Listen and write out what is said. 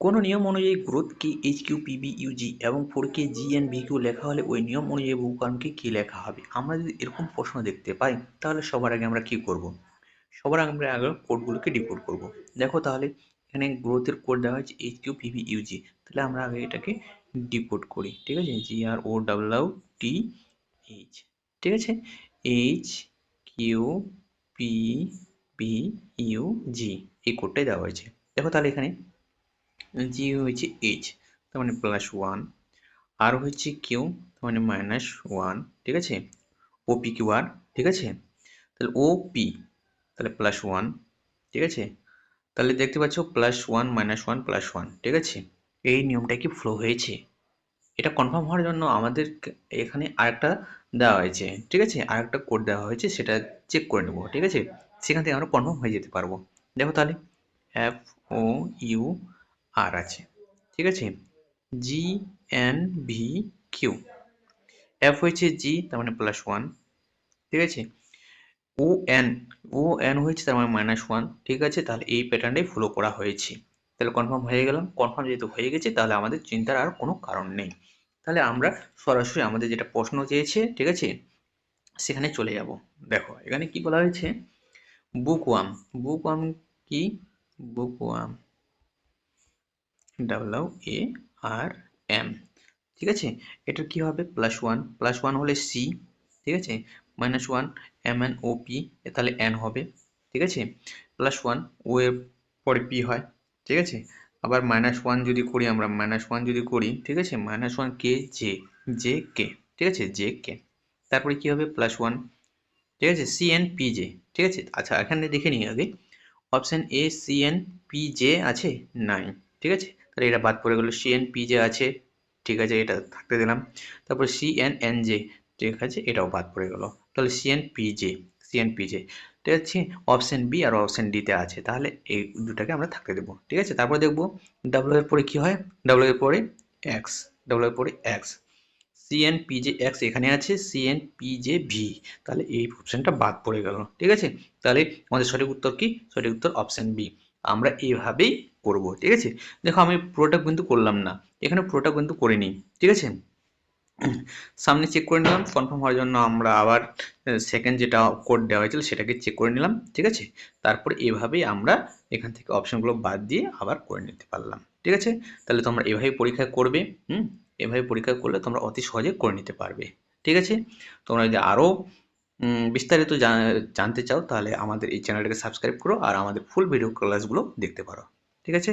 কোনো নিয়ম অনুযায়ী গ্রোথকে এইচ কিউ পিবি ইউজি এবং ফোরকে জি এন ভি কিউ লেখা হলে ওই নিয়ম অনুযায়ী বহুকরণকে কী লেখা হবে? আমরা যদি এরকম প্রশ্ন দেখতে পাই তাহলে সবার আগে আমরা কী করব? সবার আগে আমরা আগে কোডগুলোকে ডিকোড করব। দেখো তাহলে এখানে গ্রোথের কোড দেওয়া হয়েছে এইচ কিউ পিবি ইউজি, তাহলে আমরা আগে এটাকে ডিকোড করি। ঠিক আছে, জি আর ও ডাবল আউ টি এইচ। ঠিক আছে, H Q P B U G, এই কোডটাই দেওয়া হয়েছে। দেখো তাহলে এখানে জি হয়েছে এইচ, তার মানে +1, আর হচ্ছে কিউ তার মানে -1। ঠিক আছে, ওপি কিউ আর। ঠিক আছে, তাহলে ওপি তাহলে +1। ঠিক আছে, তাহলে দেখতে পাচ্ছ +1 -1 +1। ঠিক আছে, এই নিয়মটা কি ফ্লো হয়েছে? এটা কনফার্ম হওয়ার জন্য আমাদের এখানে আরেকটা দেওয়া হয়েছে। ঠিক আছে, আরেকটা কোড দেওয়া হয়েছে, সেটা চেক করে নেব। ঠিক আছে, সেখান থেকে আমরা কনফার্ম হয়ে যেতে পারবো। দেখো তাহলে এফ ও ইউ আর আছে। ঠিক আছে, G N V Q. F হয়েছে জি তার মানে +1। ঠিক আছে, ও এন, ও এন হয়েছে তার মানে -1। ঠিক আছে, তাহলে এই প্যাটার্নটাই ফলো করা হয়েছে। তাহলে কনফার্ম হয়ে গেলাম। কনফার্ম যেহেতু হয়ে গেছে তাহলে আমাদের চিন্তার আর কোনো কারণ নেই। তাহলে আমরা সরাসরি আমাদের যেটা প্রশ্ন চেয়েছে, ঠিক আছে, সেখানে চলে যাব। দেখো এখানে কি বলা হয়েছে, বুকওয়ার্ম। বুকওয়ার্ম কি? বুকওয়ার্ম ডাবল এ আর এম। ঠিক আছে, এটার কি হবে? +1, +1 হলে সি। ঠিক আছে, -1 এম এন ও পি, তাহলে এন হবে। ঠিক আছে, +1 ও এর পরে পি হয়। ঠিক আছে, আবার -1 যদি করি আমরা, -1 যদি করি, ঠিক আছে, -1 কে জে, জে কে। ঠিক আছে, জে কে, তারপরে কি হবে? +1। ঠিক আছে, সি এন পি জে। ঠিক আছে, আচ্ছা এখানে দেখে নিই আগে, option A C N P J আছে? নাই। ঠিক আছে, তাহলে এটা বাদ পড়ে গেল। সি এন পি জে আছে, ঠিক আছে, এটা থাকতে দিলাম। তারপর সি এন এন জে, ঠিক আছে, এটাও বাদ পড়ে গেল। তাহলে C N P J, C N P J, ঠিক আছে, অপশন বি আর অপশন ডিতে আছে, তাহলে এই দুটাকে আমরা থাকতে দেবো। ঠিক আছে, তারপর দেখবো ডাব্লিউ এর পরে কি হয়। ডাব্লিউ এর পরে এক্স, ডাব্লিউ এর পরে এক্স, সিএন পিজে এক্স এখানে আছে, সিএন পিজে ভি, তাহলে এই অপশনটা বাদ পড়ে গেল। ঠিক আছে, তাহলে আমাদের সঠিক উত্তর কি? সঠিক উত্তর অপশন বি। আমরা এইভাবেই করব। ঠিক আছে, দেখো আমি পুরোটা কিন্তু করলাম না, এখানে পুরোটা কিন্তু করিনি। ঠিক আছে, সামনে চেক করে নিলাম, কনফার্ম হওয়ার জন্য আমরা আবার সেকেন্ড যেটা কোড দেওয়া হয়েছিল সেটাকে চেক করে নিলাম। ঠিক আছে, তারপরে এভাবেই আমরা এখান থেকে অপশনগুলো বাদ দিয়ে আবার করে নিতে পারলাম। ঠিক আছে, তাহলে তোমরা এভাবে পরীক্ষা করবে। এভাবে পরীক্ষা করলে তোমরা অতি সহজে করে নিতে পারবে। ঠিক আছে, তোমরা যদি আরও বিস্তারিত জানতে চাও তাহলে আমাদের এই চ্যানেলটাকে সাবস্ক্রাইব করো আর আমাদের ফুল ভিডিও ক্লাসগুলো দেখতে পারো। ঠিক আছে।